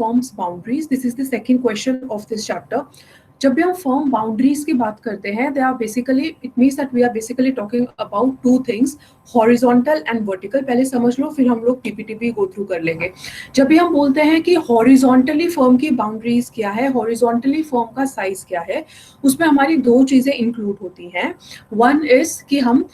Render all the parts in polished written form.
firm's boundaries? This is the second question of this chapter. जब भी हम firm boundaries की बात करते हैं, they are basically, it means that we are basically talking about two things, horizontal and vertical. पहले समझ लो, फिर हम लोग पीपीटी भी गो थ्रू कर लेंगे. जब भी हम बोलते हैं कि हॉरिजॉन्टली फर्म की बाउंड्रीज क्या है, हॉरिजॉन्टली फर्म का साइज क्या है, उसमें हमारी दो चीजें इंक्लूड होती हैं. वन इज कि हम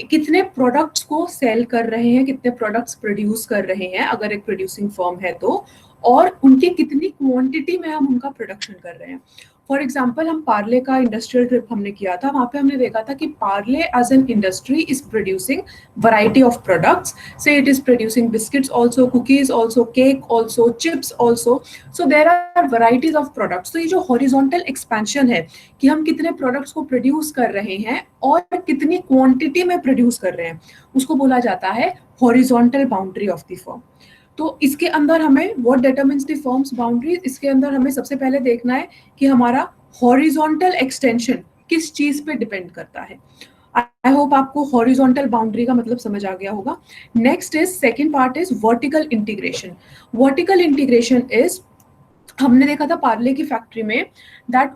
कितने प्रोडक्ट्स को सेल कर रहे हैं, कितने प्रोडक्ट्स प्रोड्यूस कर रहे हैं अगर एक प्रोड्यूसिंग फर्म है तो, और उनकी कितनी क्वांटिटी में हम उनका प्रोडक्शन कर रहे हैं. फॉर एग्जाम्पल, हम पार्ले का इंडस्ट्रियल ट्रिप हमने किया था, वहां पे हमने देखा था कि Parle as an industry is producing variety of products. Say it is producing biscuits also, cookies also, cake also, chips also. So there are varieties of products. तो ये जो हॉरिजॉन्टल एक्सपेंशन है कि हम कितने प्रोडक्ट्स को प्रोड्यूस कर रहे हैं और कितनी क्वांटिटी में प्रोड्यूस कर रहे हैं, उसको बोला जाता है horizontal boundary of the firm. तो इसके अंदर हमें what determines the firms boundaries, इसके अंदर हमें सबसे पहले देखना है कि हमारा हॉरिजॉन्टल एक्सटेंशन किस चीज पे डिपेंड करता है. आई होप आपको हॉरिजॉन्टल बाउंड्री का मतलब समझ आ गया होगा. Next is, second part is vertical integration. Vertical integration is, हमने देखा था पार्ले की फैक्ट्री में दैट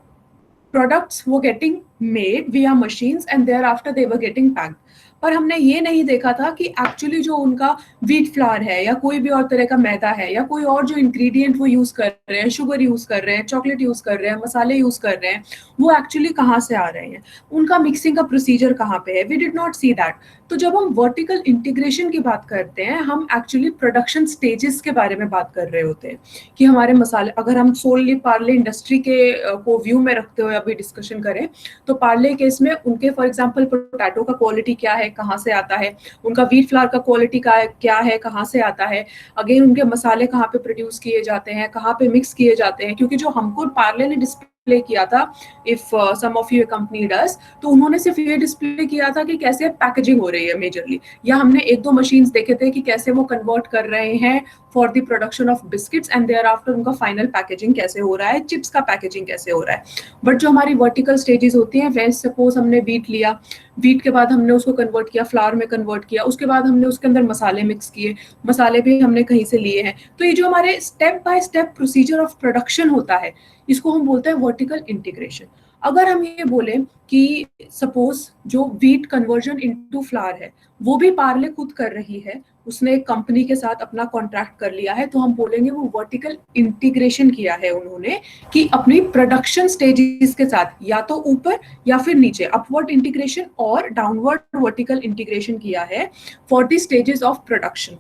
प्रोडक्ट्स वो getting made via machines and thereafter they were getting packed. पर हमने ये नहीं देखा था कि एक्चुअली जो उनका व्हीट फ्लावर है या कोई भी और तरह का मैदा है या कोई और जो इंग्रेडिएंट वो यूज कर रहे हैं, शुगर यूज कर रहे हैं, चॉकलेट यूज कर रहे हैं, मसाले यूज कर रहे हैं, वो एक्चुअली कहाँ से आ रहे हैं, उनका मिक्सिंग का प्रोसीजर कहाँ पे है. We did not see that. तो जब हम वर्टिकल इंटीग्रेशन की बात करते हैं, हम एक्चुअली प्रोडक्शन स्टेजेस के बारे में बात कर रहे होते हैं कि हमारे मसाले, अगर हम सोलली पार्ले इंडस्ट्री के को व्यू में रखते हुए अभी डिस्कशन करें, तो पार्ले केस में उनके फॉर एग्जांपल पोटैटो का क्वालिटी क्या है, कहाँ से आता है, उनका व्हीट फ्लावर का क्वालिटी का क्या है, कहाँ से आता है, अगेन उनके मसाले कहाँ पे प्रोड्यूस किए जाते हैं, कहाँ पे मिक्स किए जाते हैं. क्योंकि जो हमको पार्ले ने डिस्प्ले किया था, if some of you company does, तो उन्होंने सिर्फ ये डिस्प्ले किया था कि कैसे पैकेजिंग हो रही है मेजरली, या हमने एक दो मशीन्स देखे थे कि कैसे वो कन्वर्ट कर रहे हैं for the production of biscuits and thereafter उनका फाइनल पैकेजिंग कैसे हो रहा है, चिप्स का पैकेजिंग कैसे हो रहा है. बट जो हमारी वर्टिकल स्टेजेस होती हैं, वैसे सपोज हमने व्हीट लिया, व्हीट के बाद हमने उसको कन्वर्ट किया, फ्लावर में कन्वर्ट किया, उसके बाद हमने उसके अंदर मसाले मिक्स किए, मसाले भी हमने कहीं से लिए हैं. तो ये जो हमारे step by step procedure of production होता है, इसको हम बोलते हैं वर्टिकल इंटीग्रेशन. अगर हम ये बोलें कि सपोज जो व्हीट कन्वर्जन इनटू फ्लावर है वो भी पार्ले खुद कर रही है, उसने एक कंपनी के साथ अपना कॉन्ट्रैक्ट कर लिया है, तो हम बोलेंगे वो वर्टिकल इंटीग्रेशन किया है उन्होंने, कि अपनी प्रोडक्शन स्टेजेस के साथ या तो ऊपर या फिर नीचे अपवर्ड इंटीग्रेशन और डाउनवर्ड वर्टिकल इंटीग्रेशन किया है for the stages of production.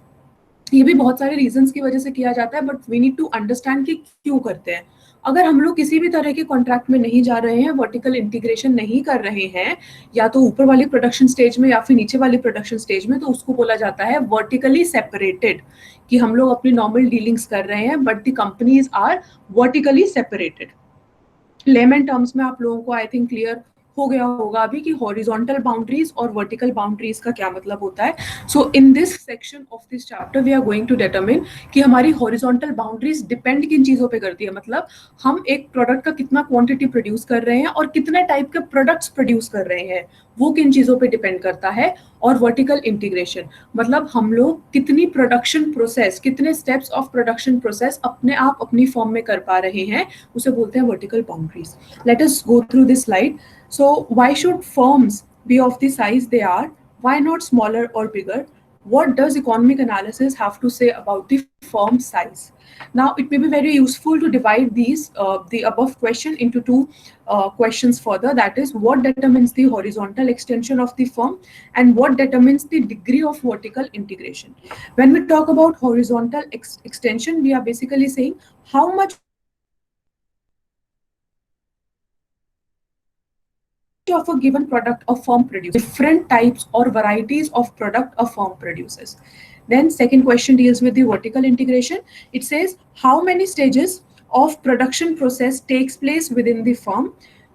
ये भी बहुत सारे रीजंस की वजह से किया जाता है, but we need to understand कि क्यों करते हैं. अगर हम लोग किसी भी तरह के कॉन्ट्रैक्ट में नहीं जा रहे हैं, वर्टिकल इंटीग्रेशन नहीं कर रहे हैं, या तो ऊपर वाली प्रोडक्शन स्टेज में या फिर नीचे वाली प्रोडक्शन स्टेज में, तो उसको बोला जाता है वर्टिकली सेपरेटेड, कि हम लोग अपनी नॉर्मल डीलिंग्स कर रहे हैं but the companies are vertically separated. Layman terms में आप लोगों को आई थिंक क्लियर हो गया होगा अभी कि हॉरिजॉन्टल बाउंड्रीज और वर्टिकल बाउंड्रीज का क्या मतलब होता है. So in this section of this chapter we are going to determine कि हमारी हॉरिजॉन्टल बाउंड्रीज डिपेंड किन चीजों पे करती है. मतलब हम एक प्रोडक्ट का कितना क्वांटिटी प्रोड्यूस कर रहे हैं और कितने टाइप के प्रोडक्ट्स प्रोड्यूस कर रहे हैं, वो किन चीजों पे डिपेंड करता है. और वर्टिकल इंटीग्रेशन मतलब हम लोग कितनी प्रोडक्शन प्रोसेस, कितने स्टेप्स ऑफ प्रोडक्शन प्रोसेस अपने आप अपनी फॉर्म में कर पा रहे हैं, उसे बोलते हैं vertical boundaries. Let us go through this slide. So why should firms be of the size they are? Why not smaller or bigger? What does economic analysis have to say about the firm size? Now, it may be very useful to divide the above question into two questions further. That is, what determines the horizontal extension of the firm and what determines the degree of vertical integration. When we talk about horizontal extension, we are basically saying how much of a given product a firm produces, different types or varieties of product a firm produces. Then second question deals with the vertical integration. It says how many stages of production process takes place within the firm.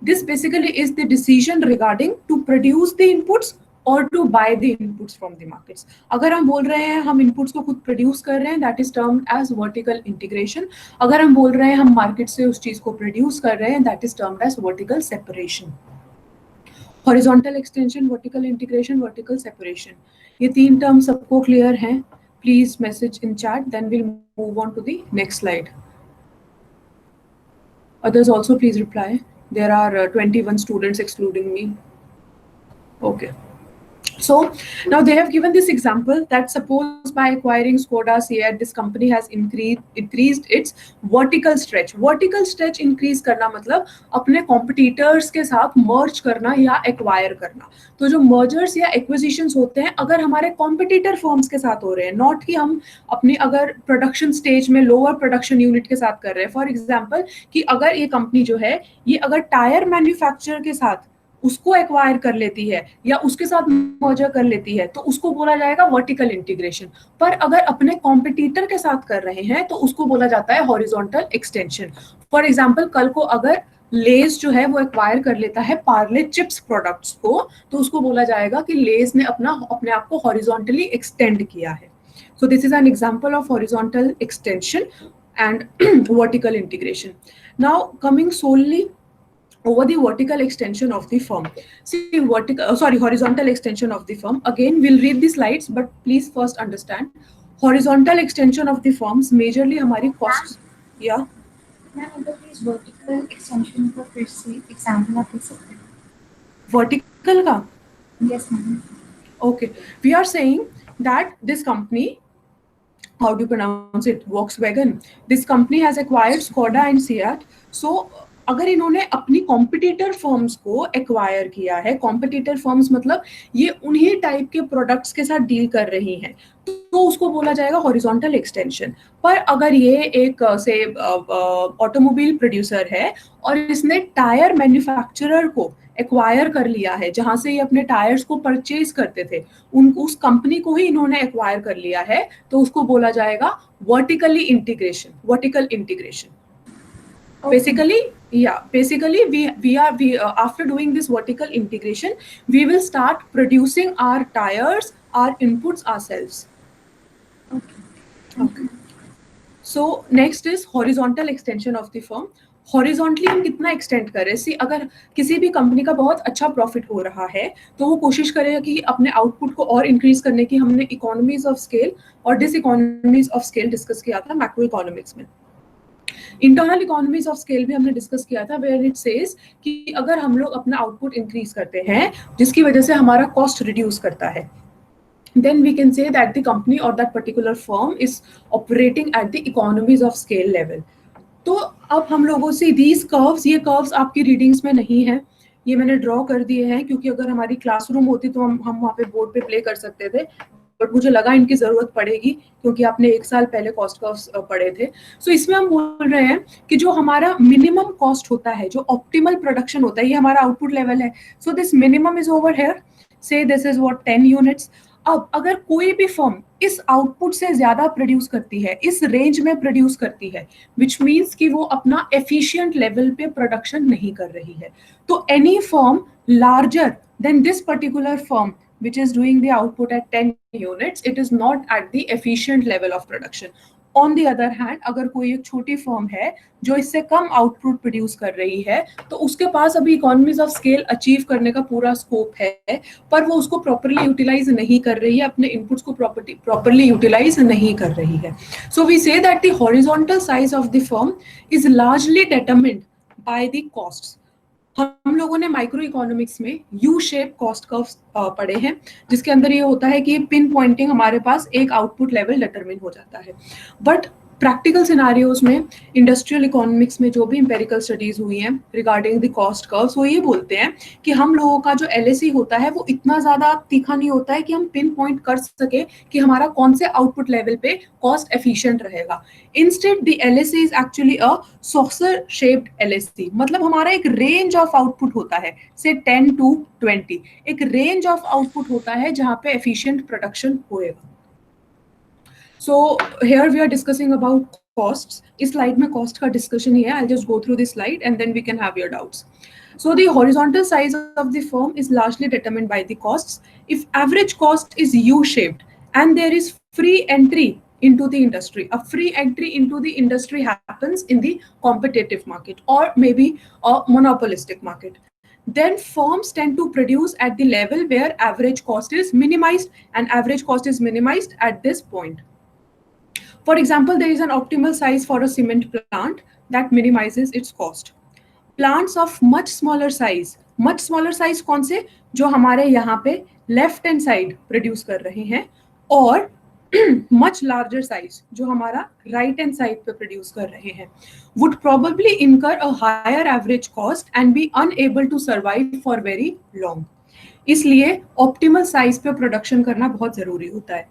This basically is the decision regarding to produce the inputs or to buy the inputs from the markets. अगर हम बोल रहे हैं हम inputs को खुद produce कर रहे हैं, that is termed as vertical integration. अगर हम बोल रहे हैं हम market से उस चीज को produce कर रहे हैं, that is termed as vertical separation. Horizontal extension, vertical integration, vertical separation, ये तीन टर्म सबको क्लियर हैं? Please message in chat, then will move on to the next slide. Others also please reply. There are 21 students excluding me. Okay. So now they have given this example that suppose by acquiring Skoda CEAT, this company has increased its vertical stretch. Vertical stretch increase करना मतलब अपने competitors के साथ merge करना या acquire करना. तो जो mergers या acquisitions होते हैं अगर हमारे competitor firms के साथ हो रहे हैं, not कि हम अपनी अगर production stage में lower production unit के साथ कर रहे हैं. For example कि अगर ये company जो है ये अगर tire manufacturer के साथ उसको एक्वायर कर लेती है या उसके साथ मर्जर कर लेती है तो उसको बोला जाएगा वर्टिकल इंटीग्रेशन. पर अगर अपने कॉम्पिटिटर के साथ कर रहे हैं तो उसको बोला जाता है हॉरिजॉन्टल एक्सटेंशन. फॉर एग्जांपल कल को अगर लेज जो है वो एक्वायर कर लेता है पार्ले चिप्स प्रोडक्ट्स को तो उसको बोला जाएगा कि लेज ने अपने आप को हॉरिजॉन्टली एक्सटेंड किया है. सो this is an example of horizontal extension and vertical integration. Now coming solely over the vertical extension of the firm. See, horizontal extension of the firm. Again, we'll read the slides, but please first understand. Horizontal extension of the firms, majorly हमारी costs. Yeah. Ma'am, please vertical extension for first example of this. Vertical का? Yes, ma'am. Okay. We are saying that this company, how do you pronounce it? Volkswagen. This company has acquired Skoda and Seat. So अगर इन्होंने अपनी competitor firms को acquire किया है, competitor firms मतलब ये उन्हीं टाइप के प्रोडक्ट्स के साथ डील कर रही हैं तो उसको बोला जाएगा हॉरिजॉन्टल एक्सटेंशन. पर अगर ये एक से ऑटोमोबाइल प्रोड्यूसर है और इसने टायर मैन्युफैक्चरर को एक्वायर कर लिया है जहां से ये अपने टायर्स को परचेज करते थे उस कंपनी को ही इन्होंने एक्वायर कर लिया है तो उसको बोला जाएगा vertical integration. Basically we after doing this vertical integration we will start producing our tires, our inputs ourselves. Okay. So next is horizontal extension of the firm. Horizontally हम कितना एक्सटेंड करें. सी अगर किसी भी कंपनी का बहुत अच्छा प्रॉफिट हो रहा है तो वो कोशिश करेगा कि अपने आउटपुट को और इंक्रीज करने की. हमने इकोनॉमीज ऑफ स्केल और diseconomies of scale discuss किया था मैक्रो इकोनॉमिक्स में. इंटरनल इकोनॉमीज ऑफ स्केल भी हमने डिस्कस किया था वेयर इट सेज कि अगर हम लोग अपना आउटपुट इंक्रीज करते हैं जिसकी वजह से हमारा कॉस्ट रिड्यूस करता है then we can say that the company or that particular firm is operating at the economies of scale level. तो अब हम लोगों से these curves, ये curves आपकी रीडिंग्स में नहीं है, ये मैंने ड्रॉ कर दिए हैं क्योंकि अगर हमारी क्लासरूम होती तो हम वहाँ पे बोर्ड पे प्ले कर सकते थे बट मुझे लगा इनकी जरूरत पड़ेगी क्योंकि आपने एक साल पहले कॉस्ट कर्व्स पढ़े थे. सो इसमें हम बोल रहे हैं कि जो हमारा मिनिमम कॉस्ट होता है, जो ऑप्टिमल प्रोडक्शन होता है, ये हमारा आउटपुट लेवल है. So this minimum is over here, से दिस इज व्हाट 10 यूनिट्स. अब अगर कोई भी फर्म इस आउटपुट से ज्यादा प्रोड्यूस करती है, इस रेंज में प्रोड्यूस करती है, विच मीन्स कि वो अपना एफिशिएंट लेवल पे प्रोडक्शन नहीं कर रही है, तो any firm larger than this particular firm which is doing the output at 10 units, it is not at the efficient level of production. On the other hand, अगर कोई एक छोटी फर्म है जो इससे कम आउटपुट प्रोड्यूस कर रही है तो उसके पास अभी इकोनॉमीज ऑफ स्केल अचीव करने का पूरा स्कोप है पर वो उसको प्रॉपर्ली यूटिलाइज नहीं कर रही है, अपने इनपुट्स को प्रॉपर्ली यूटिलाइज नहीं कर रही है. So we say that the horizontal size of the firm is largely determined by the costs. हम लोगों ने माइक्रो इकोनॉमिक्स में यू शेप कॉस्ट कर्व्स पढ़े हैं जिसके अंदर ये होता है कि पिन पॉइंटिंग हमारे पास एक आउटपुट लेवल डिटरमिन हो जाता है. बट प्रैक्टिकल सिनारियोज में इंडस्ट्रियल इकोनॉमिक्स में जो भी एम्पेरिकल स्टडीज हुई हैं रिगार्डिंग द कॉस्ट कर्व्स वो ये बोलते हैं कि हम लोगों का जो एलएसी होता है वो इतना ज्यादा तीखा नहीं होता है कि हम पिन पॉइंट कर सके कि हमारा कौन से आउटपुट लेवल पे कॉस्ट एफिशिएंट रहेगा. Instead the LAC is actually a saucer shaped LAC. मतलब हमारा एक रेंज ऑफ आउटपुट होता है से 10 to 20, एक रेंज ऑफ आउटपुट होता है जहां पे एफिशिएंट प्रोडक्शन होएगा. So here we are discussing about costs. इस slide में cost का discussion ही है. I'll just go through this slide and then we can have your doubts. So the horizontal size of the firm is largely determined by the costs. If average cost is U-shaped and there is free entry into the industry, a free entry into the industry happens in the competitive market or maybe a monopolistic market, then firms tend to produce at the level where average cost is minimized, and average cost is minimized at this point. For example, there is an optimal size for a cement plant that minimizes its cost. Plants of much smaller size कौन से, जो हमारे यहाँ पे left hand side produce कर रहे हैं, और much larger size जो हमारा right hand side पे प्रोड्यूस कर रहे हैं, would probably incur a higher average cost and be unable to survive for very long. इसलिए ऑप्टिमल साइज पे प्रोडक्शन करना बहुत जरूरी होता है.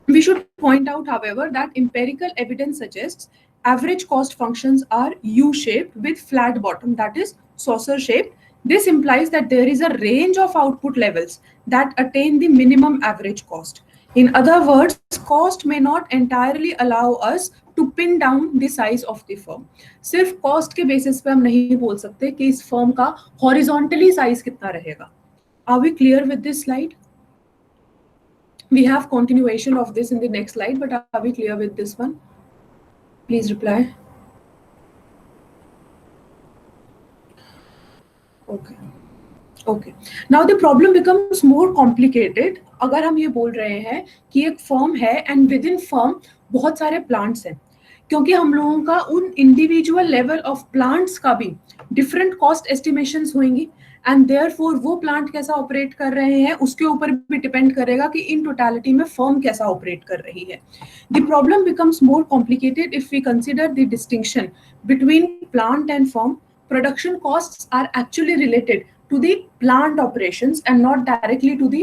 We should point out, however, that empirical evidence suggests average cost functions are U-shaped with flat bottom, that is saucer-shaped. This implies that there is a range of output levels that attain the minimum average cost. In other words, cost may not entirely allow us to pin down the size of the firm. सिर्फ cost के basis पे हम नहीं बोल सकते कि इस firm का horizontally size कितना रहेगा. Are we clear with this slide? We have continuation of this in the next slide, but are we clear with this one? Please reply. Okay. Now the problem becomes more complicated. अगर हम ये बोल रहे हैं कि एक firm है and within firm बहुत सारे plants हैं, क्योंकि हम लोगों का उन individual level of plants का भी different cost estimations होंगी, and therefore वो प्लांट कैसा ऑपरेट कर रहे हैं उसके ऊपर भी डिपेंड करेगा कि इन टोटलिटी में फर्म कैसा ऑपरेट कर रही है. The problem becomes more complicated if we consider the distinction between plant and firm. Production costs are actually related to the plant operations and not directly to the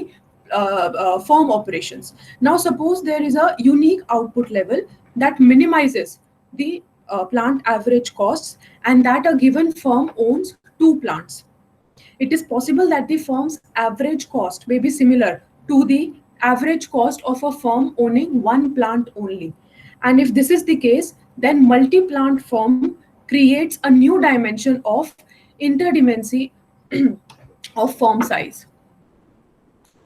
firm operations. Now suppose there is a unique output level that minimizes the plant average costs and that a given firm owns 2 plants. It is possible that the firm's average cost may be similar to the average cost of a firm owning 1 plant only. And if this is the case, then multi-plant firm creates a new dimension of interdependency of firm size.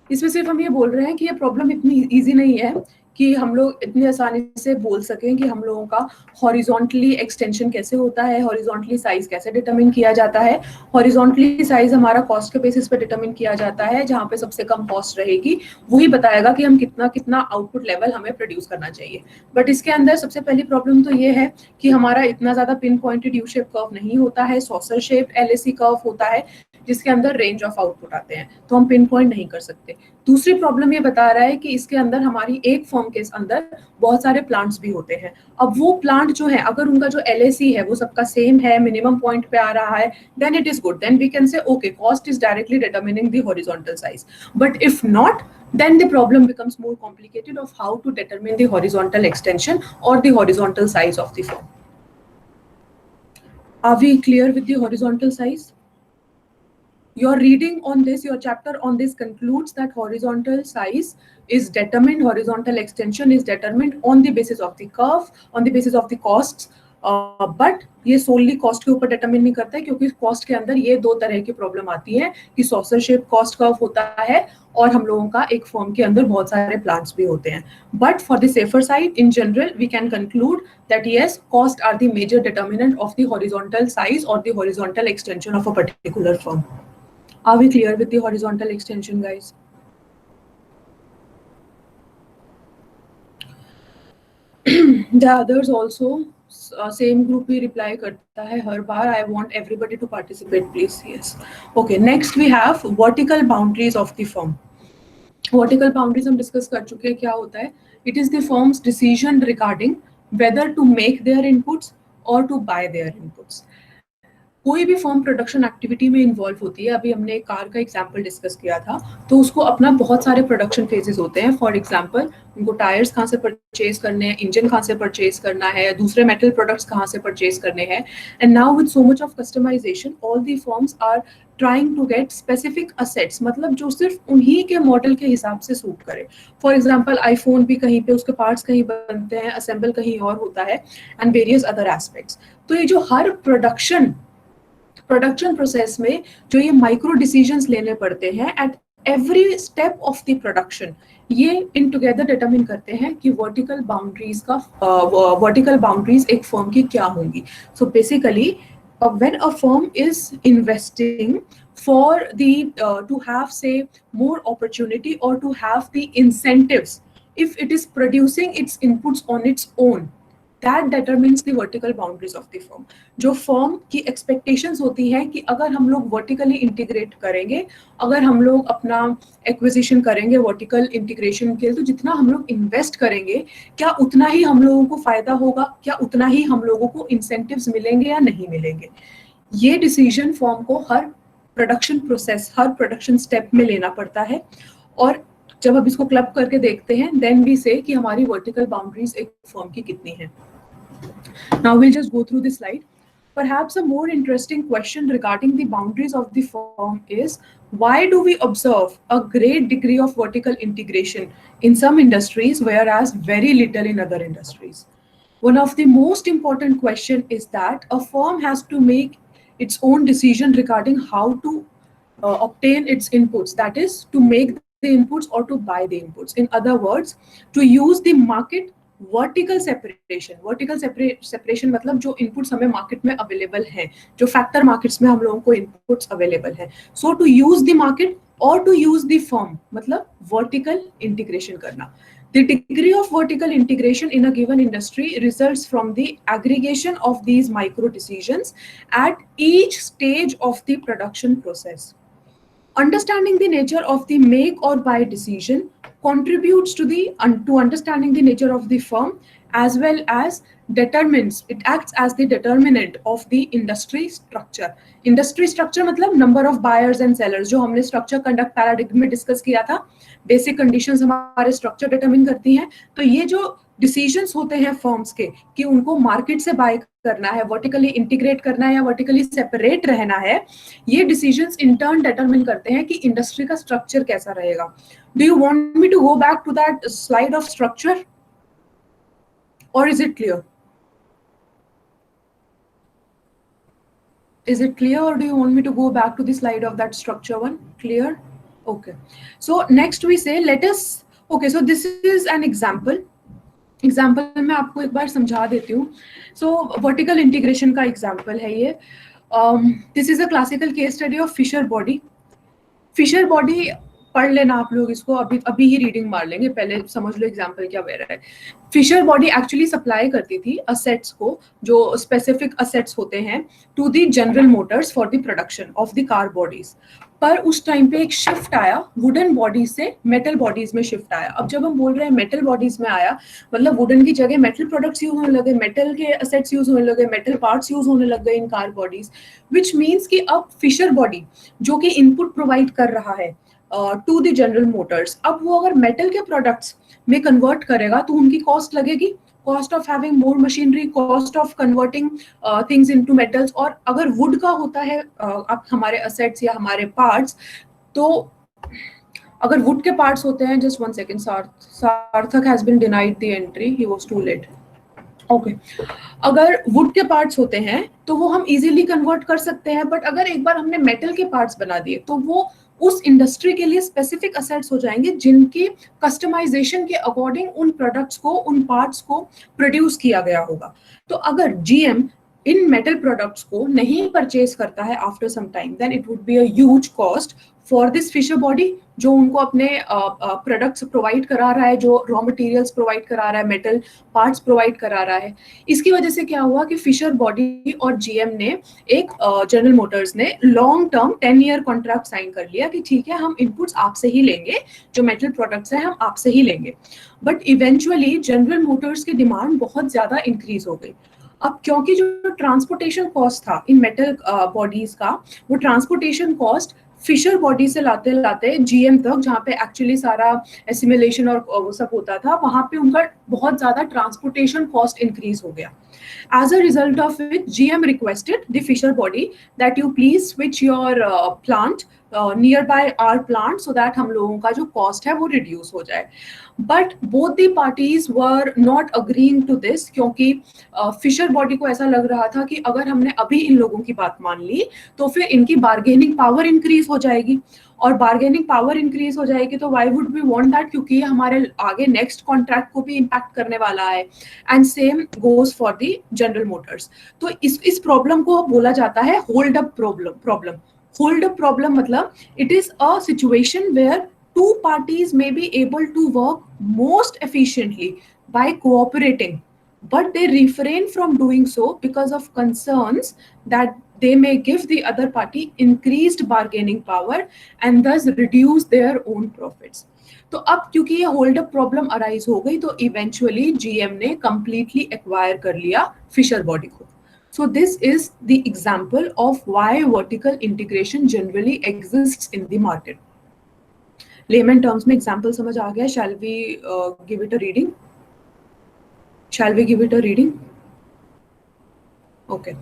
इसमें सिर्फ हम ये बोल रहे हैं कि ये problem इतनी इजी नहीं है कि हम लोग इतनी आसानी से बोल सकें कि हम लोगों का हॉरिजॉन्टली एक्सटेंशन कैसे होता है, हॉरिजॉन्टली साइज कैसे डिटरमिन किया जाता है. हॉरिजॉन्टली साइज हमारा कॉस्ट के बेसिस पे डिटरमिन किया जाता है, जहाँ पे सबसे कम कॉस्ट रहेगी वही बताएगा कि हम कितना कितना आउटपुट लेवल हमें प्रोड्यूस करना चाहिए. बट इसके अंदर सबसे पहली प्रॉब्लम तो ये है कि हमारा इतना ज्यादा pin pointed U shape curve नहीं होता है, सॉसर शेप्ड एलएसी कर्व होता है जिसके अंदर रेंज ऑफ आउटपुट आते हैं, तो हम पिन पॉइंट नहीं कर सकते. दूसरी प्रॉब्लम ये बता रहा है कि इसके अंदर हमारी एक फर्म के अंदर बहुत सारे प्लांट्स भी होते हैं. अब वो प्लांट जो है अगर उनका जो एलएसी है वो सबका सेम है, मिनिमम पॉइंट पे आ रहा है, then it is good, then we can say okay cost is directly determining the horizontal size. But if not, then the problem becomes more complicated of how to determine the horizontal extension or the horizontal size of the firm. Are we clear with the horizontal size? Your reading on this, your chapter on this concludes that horizontal size is determined, horizontal extension is determined on the basis of the curve, on the basis of the costs, but ये solely cost के ऊपर determine नहीं करता है, क्योंकि cost के अंदर ये दो तरह की problem आती है कि saucer shape cost curve होता है और हम लोगों का एक firm के अंदर बहुत सारे plants भी होते हैं. But for the safer side, in general, we can conclude that yes, cost are the major determinant of the horizontal size or the horizontal extension of a particular firm. Are we clear with the horizontal extension, guys? The others also, same group भी reply करता है हर बार. I want everybody to participate, please. Yes. Okay. Next we have vertical boundaries of the firm. Vertical boundaries हम discuss कर चुके हैं क्या होता है. It is the firm's decision regarding whether to make their inputs or to buy their inputs. कोई भी firm production activity में इन्वॉल्व होती है. अभी हमने कार का एग्जांपल डिस्कस किया था, तो उसको अपना बहुत सारे प्रोडक्शन फेजेस होते हैं. फॉर एग्जांपल उनको टायर्स कहाँ से परचेज करने हैं, इंजन कहाँ से परचेज करना है, दूसरे मेटल प्रोडक्ट्स कहाँ से परचेज करने हैं. And now with so much of customization all the firms are trying to get specific assets, मतलब जो सिर्फ उन्हीं के मॉडल के हिसाब से सूट करे. फॉर एग्जांपल आईफोन भी कहीं पे उसके पार्ट्स कहीं बनते हैं, असेंबल कहीं और होता है, एंड वेरियस अदर एस्पेक्ट्स. तो ये जो हर प्रोडक्शन प्रोसेस में जो ये माइक्रो डिसीजंस लेने पड़ते हैं at every step of the production, ये इन टुगेदर डिटरमिन करते हैं कि वर्टिकल बाउंड्रीज एक फर्म की क्या होंगी. So basically when a firm is investing for the to have say more opportunity or to have the incentives if it is producing its inputs on its own, that determines the vertical boundaries of the firm. जो firm की expectations होती हैं कि अगर हम लोग vertically integrate करेंगे, अगर हम लोग अपना acquisition करेंगे vertical integration के लिए, तो जितना हम लोग invest करेंगे, क्या उतना ही हम लोगों को फायदा होगा, क्या उतना ही हम लोगों को incentives मिलेंगे या नहीं मिलेंगे. ये decision firm को हर प्रोडक्शन प्रोसेस, हर प्रोडक्शन स्टेप में लेना पड़ता है. और जब हम इसको क्लब करके देखते हैं, देन वी से कि हमारी वर्टिकल बाउंड्रीज एक फर्म की कितनी है. Now we'll just go through this slide. Perhaps a more interesting question regarding the boundaries of the firm is, why do we observe a great degree of vertical integration in some industries whereas very little in other industries? One of the most important question is that a firm has to make its own decision regarding how to obtain its inputs, that is to make the inputs or to buy the inputs. In other words, to use the market vertical separation. Vertical separation मतलब जो inputs हमें market में available हैं, जो factor markets में हम लोगों को inputs available हैं. So to use the market or to use the firm मतलब vertical integration करना. The degree of vertical integration in a given industry results from the aggregation of these micro decisions at each stage of the production process. Understanding the nature of the make or buy decision contributes to understanding the nature of the firm, as well as it acts as the determinant of the industry structure. Industry structure मतलब number of buyers and sellers, जो हमने structure conduct paradigm में discuss किया था. Basic conditions हमारे structure determine करती हैं. तो ये जो decisions होते हैं firms के कि उनको market से buy करना है, vertically integrate करना है या vertically separate रहना है, ये decisions in turn determine करते हैं कि industry का structure कैसा रहेगा. Do you want me to go back to that slide of structure? Or is it clear? Is it clear, or do you want me to go back to the slide of that structure one? Clear? Okay. So next we say, okay, so this is an example. Example मैं आपको एक बार समझा देती हूँ. So vertical integration का example है ये. This is a classical case study of Fisher body. Fisher body पढ़ लेना आप लोग इसको, अभी ही रीडिंग मार लेंगे, पहले समझ लो एग्जांपल क्या वेरा है. फिशर बॉडी एक्चुअली सप्लाई करती थी असेट्स को, जो स्पेसिफिक असेट्स होते हैं, to the General Motors for the production of the car bodies. पर उस टाइम पे एक शिफ्ट आया, वुडन बॉडीज से मेटल बॉडीज में शिफ्ट आया. अब जब हम बोल रहे हैं मेटल बॉडीज में आया, मतलब वुडन की जगह मेटल प्रोडक्ट्स यूज होने लगे, मेटल के असेट्स यूज होने लगे, मेटल पार्ट्स यूज होने लग गए इन कार बॉडीज, विच मीन्स कि अब फिशर बॉडी जो कि इनपुट प्रोवाइड कर रहा है टू द जनरल मोटर्स, अब वो अगर मेटल के प्रोडक्ट्स में कन्वर्ट करेगा तो उनकी कॉस्ट लगेगी, cost of having more machinery, cost of converting things into metals. और अगर वुड का होता है अब हमारे असेट्स या हमारे पार्ट्स, तो अगर वुड के पार्ट्स होते हैं, just 1 second, Sarthak has been denied the entry, he was too late. Okay, अगर वुड के पार्ट्स होते हैं तो वो हम इजीली कन्वर्ट कर सकते हैं, बट अगर एक बार हमने मेटल के पार्ट्स बना दिए तो वो उस इंडस्ट्री के लिए स्पेसिफिक असेट्स हो जाएंगे जिनके कस्टमाइजेशन के अकॉर्डिंग उन प्रोडक्ट्स को, उन पार्ट्स को प्रोड्यूस किया गया होगा. तो अगर जीएम इन मेटल प्रोडक्ट्स को नहीं परचेज करता है after some time, then it would be a huge cost for this Fisher body, जो उनको अपने प्रोडक्ट्स प्रोवाइड करा रहा है, जो रॉ मटेरियल्स प्रोवाइड करा रहा है, मेटल पार्ट्स प्रोवाइड करा रहा है. इसकी वजह से क्या हुआ कि फिशर बॉडी और जीएम ने, एक जनरल मोटर्स ने long term 10 year contract sign कर लिया कि ठीक है, हम इनपुट्स आपसे ही लेंगे, जो मेटल प्रोडक्ट्स हैं हम आपसे ही लेंगे. बट इवेंचुअली जनरल मोटर्स की डिमांड बहुत ज्यादा इंक्रीज हो गई. अब क्योंकि जो ट्रांसपोर्टेशन कॉस्ट था इन मेटल बॉडीज का, वो ट्रांसपोर्टेशन कॉस्ट फिशर बॉडी से लाते लाते जीएम तक, जहाँ पे एक्चुअली सारा एसिमिलेशन और वो सब होता था, वहां पे उनका बहुत ज्यादा ट्रांसपोर्टेशन कॉस्ट इंक्रीज हो गया. As a result of which, GM requested the Fisher body that you please switch your plant nearby our plant so that हम लोगों का जो cost है वो reduce हो जाए. But both the parties were not agreeing to this, क्योंकि Fisher body को ऐसा लग रहा था कि अगर हमने अभी इन लोगों की बात मान ली तो फिर इनकी bargaining power increase हो जाएगी, और बार्गेनिंग पावर इंक्रीज हो जाएगी तो why would we want that, क्योंकि ये हमारे आगे नेक्स्ट कॉन्ट्रैक्ट को भी इम्पैक्ट करने वाला है. And same goes for the General Motors. तो इस प्रॉब्लम को बोला जाता है hold up problem. Hold up problem मतलब it is a situation where two parties may be able to work most efficiently by cooperating, but they refrain from doing so because of concerns that they may give the other party increased bargaining power and thus reduce their own profits. तो अब क्योंकि ये hold up problem arise हो गई तो eventually GM ने completely acquire कर लिया फिशर बॉडी को. So this is the example of why vertical integration generally exists in the market. Layman terms में example समझ आ गया? Shall we give it a reading? Shall we give it a reading? Okay.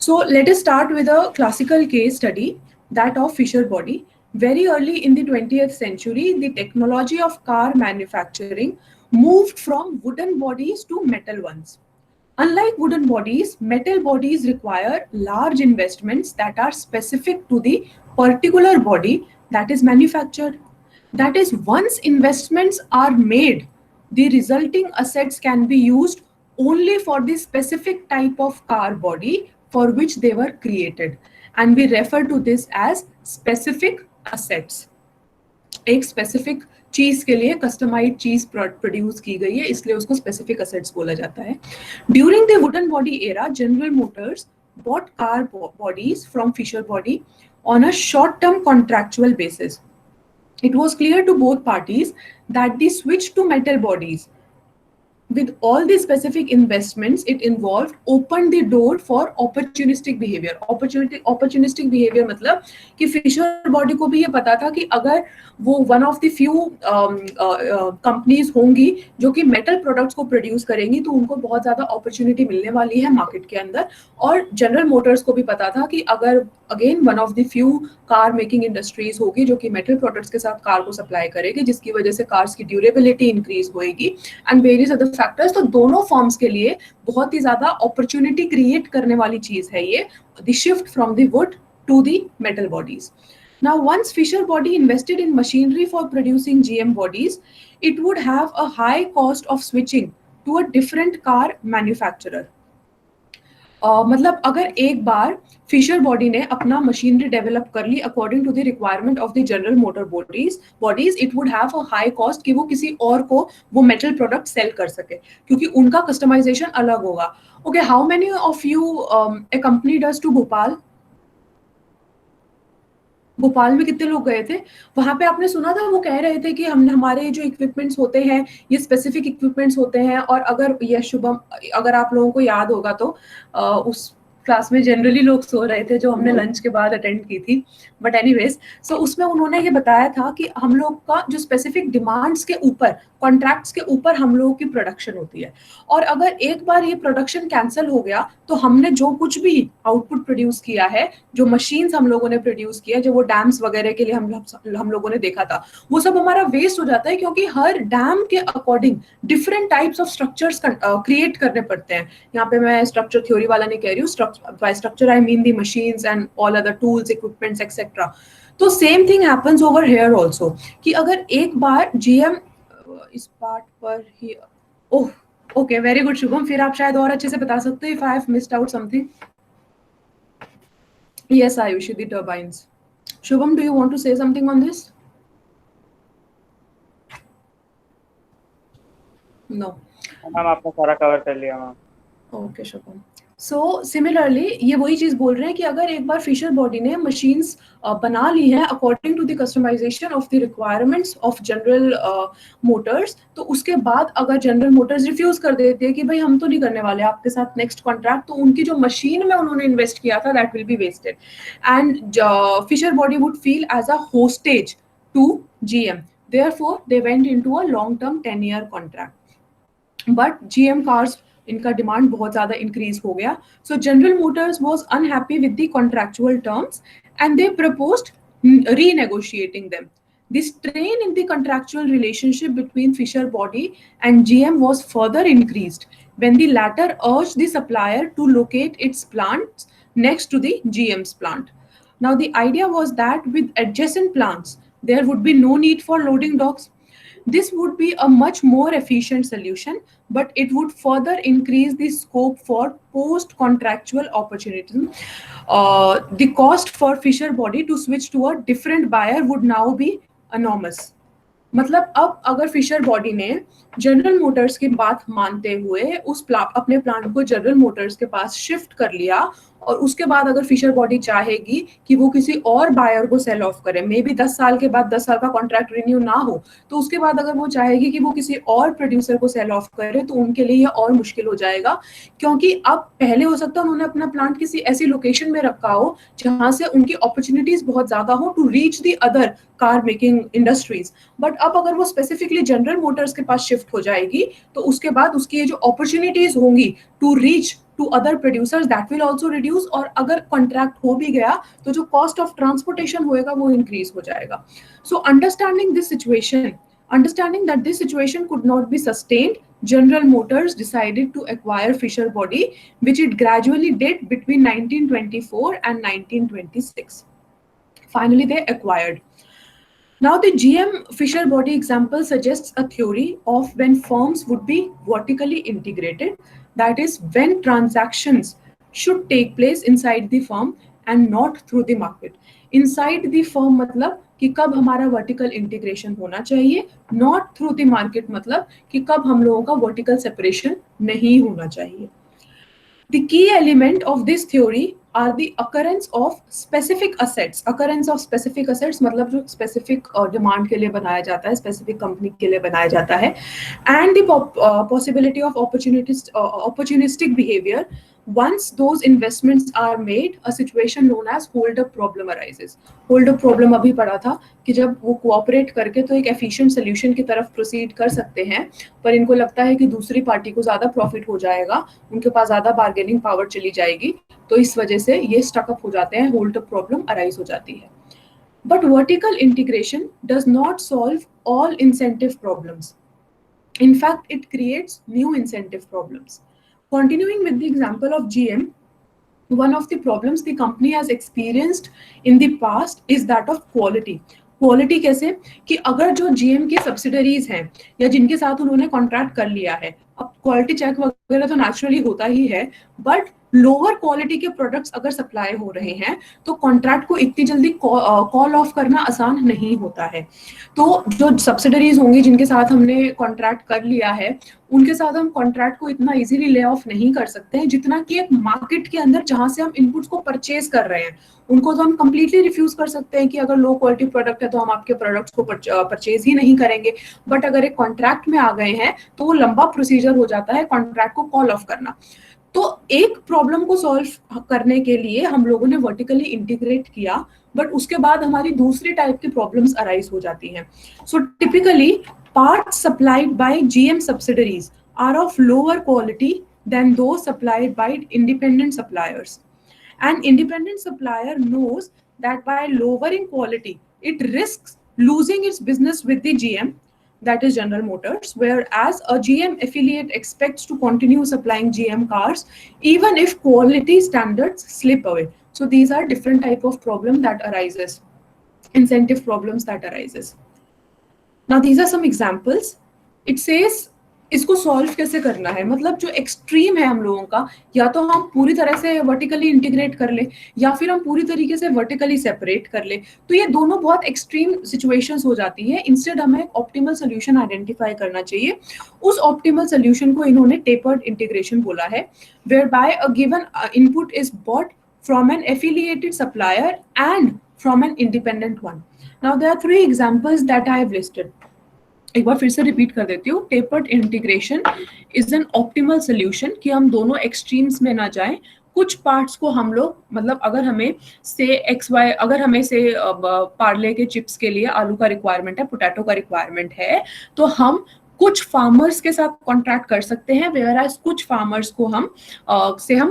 So let us start with a classical case study, that of Fisher body. Very early in the 20th century, the technology of car manufacturing moved from wooden bodies to metal ones. Unlike wooden bodies, metal bodies require large investments that are specific to the particular body that is manufactured. That is, once investments are made, the resulting assets can be used only for the specific type of car body for which they were created. And we refer to this as specific assets. एक specific चीज के लिए customised चीज produce की गई है, इसलिए उसको स्पेसिफिक असेट्स बोला जाता है. During the wooden body era, general Motors bought car bodies from Fisher body on a short-term contractual basis. It was clear to both parties that the switch to metal bodies, with all the specific investments it involved, opened the door for opportunistic behavior. Opportunistic behavior मतलब कि Fisher body को भी ये पता था कि अगर वो one of the few companies होंगी जो कि मेटल प्रोडक्ट्स को प्रोड्यूस करेंगी तो उनको बहुत ज्यादा अपॉर्चुनिटी मिलने वाली है मार्केट के अंदर. और जनरल मोटर्स को भी पता था कि अगर again one of the few car making industries होगी जो कि मेटल प्रोडक्ट्स के साथ कार को सप्लाई करेगी, जिसकी वजह से कार्स की ड्यूरेबिलिटी इंक्रीज होएगी एंड वेरियस अदर फैक्टर्स, तो दोनों फॉर्म्स के लिए बहुत ही ज्यादा अपॉर्चुनिटी क्रिएट करने वाली चीज है ये, the shift from the wood to the metal bodies. Now, once Fisher body invested in machinery for producing GM bodies, it would have a high cost of switching to a different car manufacturer. मतलब अगर एक बार Fisher body ने अपना machinery develop कर ली according to the requirement of the General Motor bodies, it would have a high cost कि वो किसी और को वो मेटल प्रोडक्ट सेल कर सके क्योंकि उनका कस्टमाइजेशन अलग होगा. Okay, how many of you a company does to Bhopal में कितने लोग गए थे? वहां पे आपने सुना था वो कह रहे थे कि हम हमारे जो इक्विपमेंट्स होते हैं ये स्पेसिफिक इक्विपमेंट्स होते हैं. और अगर ये शुभम, अगर आप लोगों को याद होगा तो उस क्लास में जनरली लोग सो रहे थे जो हमने लंच के बाद अटेंड की थी, बट एनीवेज, सो उसमें उन्होंने ये बताया था कि हम लोग का जो स्पेसिफिक डिमांड्स के ऊपर, कॉन्ट्रैक्ट्स के ऊपर हम लोगों की प्रोडक्शन होती है. और अगर एक बार ये प्रोडक्शन कैंसिल हो गया तो हमने जो कुछ भी आउटपुट प्रोड्यूस किया है, जो मशीन्स हम लोगों ने प्रोड्यूस किया, जो वो डैम्स वगैरह के लिए हम लोगों ने देखा था, वो सब हमारा वेस्ट हो जाता है क्योंकि हर डैम के according different types of structures create करने पड़ते हैं. यहाँ पे मैं स्ट्रक्चर थ्योरी वाला नहीं कह रही हूँ, by structure I mean the machines and all other tools, equipments, etc. तो same thing happens over here also कि अगर एक बार GM इस पार्ट पर ही, oh okay, very good Shubham, फिर आप शायद और अच्छे से बता सकते हो if I have missed out something. Yes, Ayushi, the turbines. Shubham, do you want to say something on this? No. Ma'am आपने सारा कवर कर लिया ma'am. Okay Shubham. So similarly ये वही चीज बोल रहे हैं कि अगर एक बार फिशर बॉडी ने मशीन्स बना ली है according to the customization of the requirements of General Motors, तो उसके बाद अगर जनरल मोटर्स रिफ्यूज कर देती है कि भाई हम तो नहीं करने वाले आपके साथ नेक्स्ट कॉन्ट्रैक्ट, तो उनकी जो मशीन में उन्होंने इन्वेस्ट किया था that will be wasted and Fisher body would feel as a hostage to GM. Therefore they went into a long term 10-year contract. But GM cars, इनका डिमांड बहुत ज्यादा इंक्रीज हो गया. So General Motors was unhappy with the contractual terms and they proposed renegotiating them. The strain in the contractual relationship between Fisher body and GM was further increased when the latter urged the supplier to locate its plants next to the GM's plant. Now the idea was that with adjacent plants there would be no need for loading docks. This would be a much more efficient solution, but it would further increase the scope for post-contractual opportunities. The cost for Fisher body to switch to a different buyer would now be enormous. मतलब अब अगर Fisher body ने general Motors की बात मानते हुए अपने plant को जनरल मोटर्स के पास शिफ्ट कर लिया, और उसके बाद अगर फिशर बॉडी चाहेगी कि वो किसी और बायर को सेल ऑफ करे, मे बी 10 साल के बाद 10 साल का कॉन्ट्रैक्ट रिन्यू ना हो, तो उसके बाद अगर वो चाहेगी कि वो किसी और प्रोड्यूसर को सेल ऑफ करे, तो उनके लिए ये और मुश्किल हो जाएगा, क्योंकि अब पहले हो सकता है उन्होंने अपना प्लांट किसी ऐसी लोकेशन में रखा हो जहां से उनकी अपॉर्चुनिटीज बहुत ज्यादा हो to reach the other car making industries. But अब अगर वो स्पेसिफिकली जनरल मोटर्स के पास शिफ्ट हो जाएगी, तो उसके बाद उसकी ये जो अपॉर्चुनिटीज होंगी to reach to other producers, that will also reduce, और अगर कॉन्ट्रैक्ट हो भी गया तो जो कॉस्ट ऑफ ट्रांसपोर्टेशन होएगा वो इंक्रीज हो जाएगा। So understanding this situation, understanding that this situation could not be sustained, General Motors decided to acquire Fisher Body, which it gradually did between 1924 and 1926. Finally, they acquired. Now, the GM Fisher Body example suggests a theory of when firms would be vertically integrated, that is, when transactions should take place inside the firm and not through the market. Inside the firm मतलब कि कब हमारा vertical integration होना चाहिए, not through the market मतलब कि कब हम लोगों का वर्टिकल सेपरेशन नहीं होना चाहिए। The key element of this theory are the occurrence of specific assets. Occurrence of specific assets मतलब जो specific demand के लिए बनाया जाता है, specific company के लिए बनाया जाता है, and the possibility of opportunistic behavior. Once those investments are made, a situation known as hold up problem arises. Hold up problem अभी पढ़ा था कि जब वो कोऑपरेट करके तो एक एफिशिएंट सोल्यूशन की तरफ प्रोसीड कर सकते हैं, पर इनको लगता है कि दूसरी पार्टी को ज्यादा प्रॉफिट हो जाएगा, उनके पास ज्यादा बार्गेनिंग पावर चली जाएगी, तो इस वजह से ये स्टक अप हो जाते हैं, होल्ड अप प्रॉब्लम अराइज हो जाती है। But vertical integration does not solve all incentive problems. In fact, it creates new incentive problems. Continuing with the example of GM, one of the problems the company has experienced in the past is that of quality. Quality कैसे कि अगर जो GM की subsidiaries हैं या जिनके साथ उन्होंने कॉन्ट्रैक्ट कर लिया है, अब क्वालिटी चेक वगैरह तो नेचुरली होता ही है, बट लोअर क्वालिटी के प्रोडक्ट्स अगर सप्लाई हो रहे हैं तो कॉन्ट्रैक्ट को इतनी जल्दी कॉल ऑफ करना आसान नहीं होता है। तो जो सब्सिडरीज होंगी जिनके साथ हमने कॉन्ट्रैक्ट कर लिया है, उनके साथ हम कॉन्ट्रैक्ट को इतना इजीली ले ऑफ नहीं कर सकते हैं जितना कि एक मार्केट के अंदर जहां से हम इनपुट्स को परचेज कर रहे हैं, उनको तो हम कंप्लीटली रिफ्यूज कर सकते हैं कि अगर लो क्वालिटी प्रोडक्ट है तो हम आपके प्रोडक्ट्स को परचेज ही नहीं करेंगे। बट अगर एक कॉन्ट्रैक्ट में आ गए हैं तो वो लंबा प्रोसीजर हो जाता है कॉन्ट्रैक्ट को कॉल ऑफ करना। तो एक प्रॉब्लम को सॉल्व करने के लिए हम लोगों ने वर्टिकली इंटीग्रेट किया, बट उसके बाद हमारी दूसरी टाइप की प्रॉब्लम्स अराइज हो जाती हैं। So typically parts supplied by GM subsidiaries are of lower quality than those supplied by independent suppliers. An independent supplier knows that by lowering quality, it risks losing its business with the GM, that is General Motors, whereas a GM affiliate expects to continue supplying GM cars even if quality standards slip away. So these are different type of problem that arises, incentive problems that arises. Now these are some examples. It says इसको solve कैसे करना है, मतलब जो extreme है हम लोगों का, या तो हम पूरी तरह से वर्टिकली इंटीग्रेट कर ले या फिर हम पूरी तरीके से वर्टिकली सेपरेट कर ले, तो ये दोनों बहुत एक्सट्रीम सिचुएशंस हो जाती है। इंस्टेड हमें एक ऑप्टिमल सोल्यूशन आइडेंटिफाई करना चाहिए। उस ऑप्टिमल सोल्यूशन को इन्होंने टेपर्ड इंटीग्रेशन बोला है, whereby a given input is bought from an affiliated supplier and from an independent one. Now there are three examples that I have listed. एक बार फिर से रिपीट कर देती हूँ। Tapered integration is an optimal solution कि हम दोनों extremes में ना जाएं। कुछ पार्ट्स को हम लोग, मतलब अगर हमें से एक्स वाई, अगर हमें से पार्ले के चिप्स के लिए आलू का रिक्वायरमेंट है, पोटैटो का रिक्वायरमेंट है, तो हम कुछ फार्मर्स के साथ कॉन्ट्रैक्ट कर सकते हैं, वेयरएज कुछ फार्मर्स को हम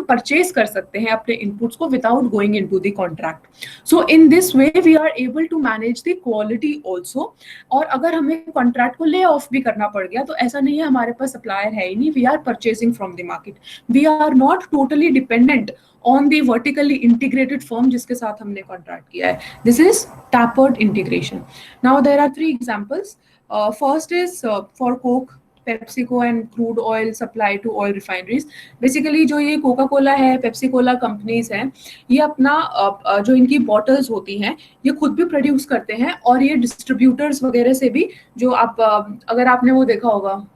परचेज कर सकते हैं अपने इनपुट्स को without going into the contract. So in this way we are able to manage the quality also. और अगर हमें कॉन्ट्रैक्ट को ले ऑफ भी करना पड़ गया तो ऐसा नहीं है हमारे पास सप्लायर है ही नहीं, we are purchasing from the market, we are not totally dependent on the vertically integrated firm जिसके साथ हमने कॉन्ट्रैक्ट किया है। This is tapered integration. Now there are 3 examples. First is for Coke. PepsiCo and crude oil supply to oil refineries. Basically जो ये Coca Cola है, Pepsi Cola companies हैं, ये अपना जो इनकी बॉटल्स होती हैं ये खुद भी प्रोड्यूस करते हैं और ये डिस्ट्रीब्यूटर्स वगैरह से भी, जो आप अगर आपने वो देखा होगा,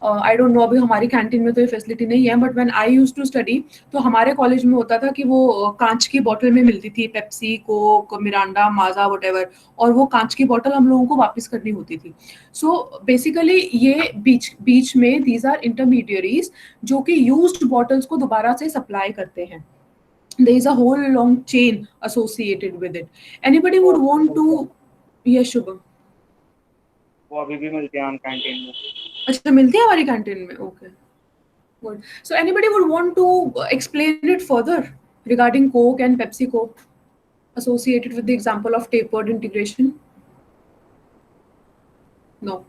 आई डोंट नो अभी हमारी कैंटीन में तो ये फैसिलिटी नहीं है, but when I used to study तो हमारे कॉलेज में होता था कि वो कांच की बोतल में मिलती थी, पेप्सी, कोक, मिरांडा, माजा, व्हाटएवर, और वो कांच की बोतल हम लोगों को वापस करनी होती थी. सो बेसिकली ये बीच में दीज आर इंटरमीडियरीज जो कि यूज्ड बॉटल्स को दोबारा से सप्लाई करते हैं. There is a whole long chain associated with it. Anybody would want to, yes Shubham. वो अभी भी मिलती है हम कैंटीन में. अच्छा, मिलती है हमारी कैंटीन में. Okay, good. So anybody would want to explain it further regarding Coke and PepsiCo associated with the example of tapered integration? No.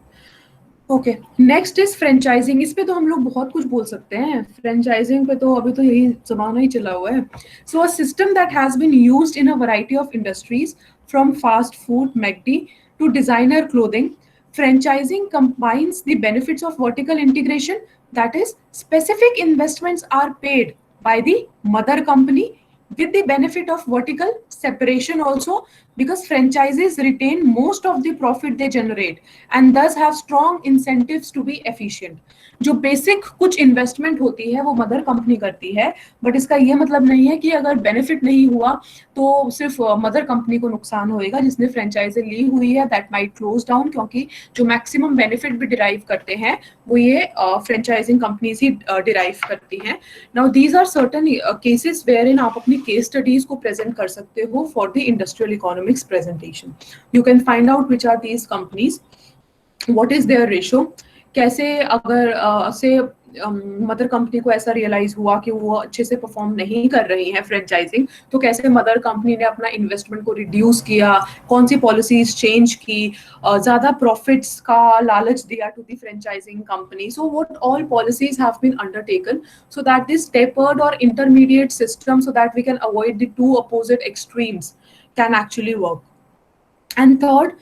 Okay, next is franchising. इस पे तो हम लोग बहुत कुछ बोल सकते हैं. फ्रेंचाइजिंग पे तो अभी तो यही जमाना ही चला हुआ है. So a system that has been used in a variety of industries from fast food, McD to designer clothing. Franchising combines the benefits of vertical integration, that is, specific investments are paid by the mother company with the benefit of vertical separation also, because franchises retain most of the profit they generate and thus have strong incentives to be efficient. जो basic कुछ investment होती है वो mother company करती है, but इसका ये मतलब नहीं है कि अगर बेनिफिट नहीं हुआ तो सिर्फ मदर कंपनी को नुकसान होएगा. जिसने फ्रेंचाइजी ली हुई है दैट माइट क्लोज डाउन, क्योंकि जो मैक्सिमम बेनिफिट भी डिराइव करते हैं वो ये फ्रेंचाइजिंग कंपनीज ही डिराइव करती हैं. Now these are certain cases where in आप अपनी केस स्टडीज को प्रेजेंट कर सकते हो for the industrial economics presentation. You can find out which are these companies, what is their ratio, कैसे अगर से मदर कंपनी को ऐसा रियलाइज हुआ कि वो अच्छे से परफॉर्म नहीं कर रही है फ्रेंचाइजिंग, तो कैसे मदर कंपनी ने अपना इन्वेस्टमेंट को रिड्यूस किया, कौन सी पॉलिसीज चेंज की, ज्यादा प्रॉफिट्स का लालच दिया to the franchising company. So what all policies have been undertaken so that this tapered और intermediate system, so that we can avoid the two opposite extremes, can actually work. And third,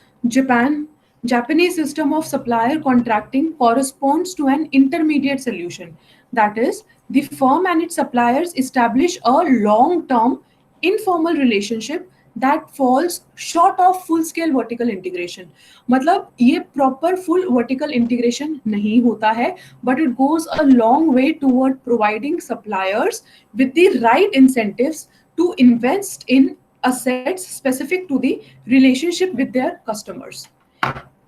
Japanese system of supplier contracting corresponds to an intermediate solution. That is, the firm and its suppliers establish a long-term informal relationship that falls short of full-scale vertical integration. मतलब ये proper full vertical integration नहीं होता है, but it goes a long way toward providing suppliers with the right incentives to invest in assets specific to the relationship with their customers.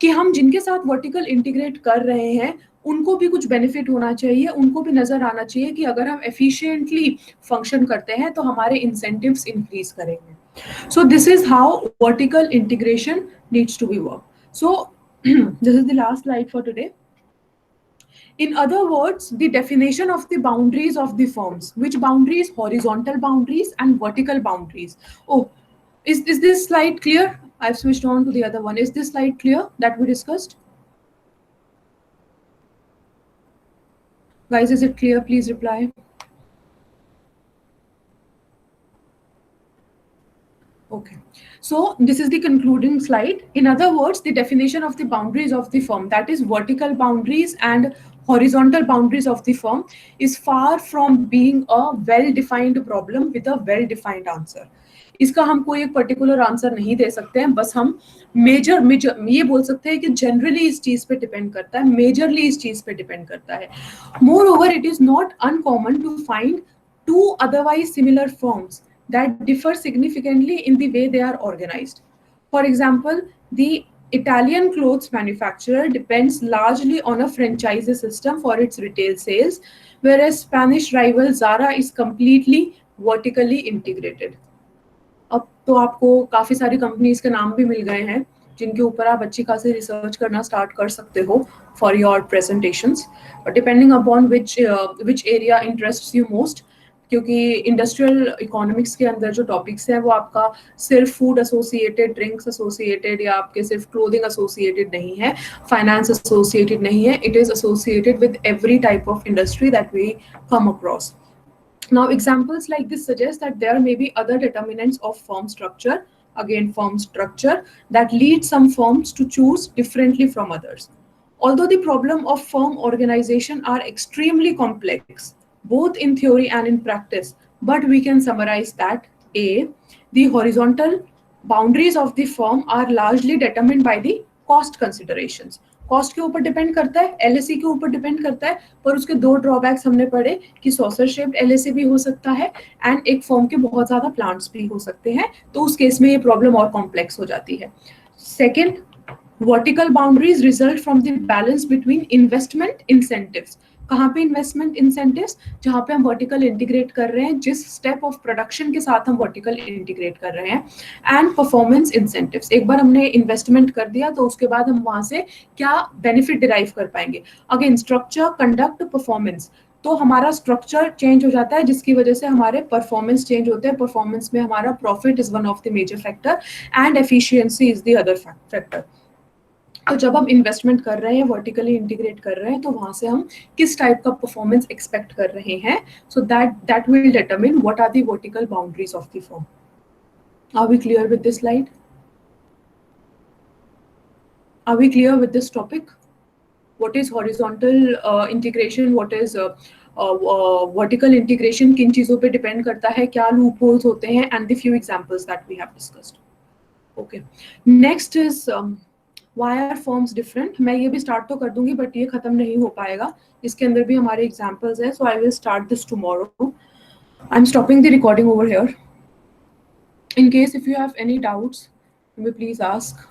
कि हम जिनके साथ vertical integrate कर रहे हैं उनको भी कुछ बेनिफिट होना चाहिए, उनको भी नजर आना चाहिए कि अगर हम एफिशिएंटली फंक्शन करते हैं तो हमारे इंसेंटिव्स इंक्रीज करेंगे. So this is how vertical integration needs to be work. So this is the last slide for today. In other words, the definition of the boundaries of the firms, which boundaries? Horizontal boundaries and vertical boundaries. Oh, is this slide clear? I've switched on to the other one. Is this slide clear that we discussed? Guys, is it clear? Please reply. Okay. So this is the concluding slide. In other words, the definition of the boundaries of the firm, that is vertical boundaries and horizontal boundaries of the firm, is far from being a well-defined problem with a well-defined answer. इसका हम कोई एक particular answer नहीं दे सकते हैं, बस हम major ये बोल सकते हैं कि जनरली इस चीज पे डिपेंड करता है, मेजरली इस चीज पे डिपेंड करता है. Moreover, it is not uncommon to find two otherwise similar firms that differ significantly in the way they are organized. For example, the Italian clothes manufacturer depends largely on a franchise system for its retail sales, whereas Spanish rival Zara is completely vertically integrated. अब तो आपको काफी सारी companies के नाम भी मिल गए हैं जिनके ऊपर आप अच्छी खासी रिसर्च करना स्टार्ट कर सकते हो for your presentations, depending upon which area interests you most. क्योंकि इंडस्ट्रियल इकोनॉमिक्स के अंदर जो टॉपिक्स हैं वो आपका सिर्फ फूड एसोसिएटेड, ड्रिंक्स एसोसिएटेड या आपके सिर्फ क्लोथिंग एसोसिएटेड नहीं है, फाइनेंस एसोसिएटेड नहीं है. It is associated with every type of industry that we come across. Now, examples like this suggest that there may be other determinants of firm structure, again firm structure, that lead some firms to choose differently from others. Although the problem of firm organization are extremely complex, both in theory and in practice, but we can summarize that A, the horizontal boundaries of the firm are largely determined by the cost considerations. Cost के ऊपर depend करता है, LSC के ऊपर depend करता है, पर उसके दो ड्रॉबैक्स हमने पढ़े कि सॉसर शेप्ड एलएससी भी हो सकता है एंड एक फर्म के बहुत ज्यादा प्लांट्स भी हो सकते हैं, तो उस केस में ये प्रॉब्लम और कॉम्प्लेक्स हो जाती है. Second, vertical boundaries result from the balance between investment incentives. कहाँ पे इन्वेस्टमेंट इंसेंटिव्स? जहाँ पे हम वर्टिकल इंटीग्रेट कर रहे हैं, जिस स्टेप ऑफ प्रोडक्शन के साथ हम वर्टिकल इंटीग्रेट कर रहे हैं. एंड परफॉर्मेंस इंसेंटिव्स, एक बार हमने इन्वेस्टमेंट कर दिया तो उसके बाद हम वहां से क्या बेनिफिट डिराइव कर पाएंगे. अगेन स्ट्रक्चर, कंडक्ट, परफॉर्मेंस, तो हमारा स्ट्रक्चर चेंज हो जाता है जिसकी वजह से हमारे परफॉर्मेंस चेंज होते हैं. परफॉर्मेंस में हमारा profit is one of the major factor and efficiency is the other factor. तो जब हम इन्वेस्टमेंट कर रहे हैं, वर्टिकली इंटीग्रेट कर रहे हैं, तो वहां से हम किस टाइप का परफॉर्मेंस एक्सपेक्ट कर रहे हैं, so that will determine what are the vertical boundaries of the firm. Are we clear with this slide? Are we clear with this topic? What is horizontal integration? What is vertical integration? किन चीजों पे depend करता है, क्या loop holes होते हैं, and the few examples that we have discussed. Okay. Next is why are firms different? मैं ये भी स्टार्ट तो कर दूंगी बट ये खत्म नहीं हो पाएगा, इसके अंदर भी हमारे एग्जाम्पल्स हैं, so I will start this tomorrow. I'm stopping the recording over here. In case if you have any doubts, you may please ask.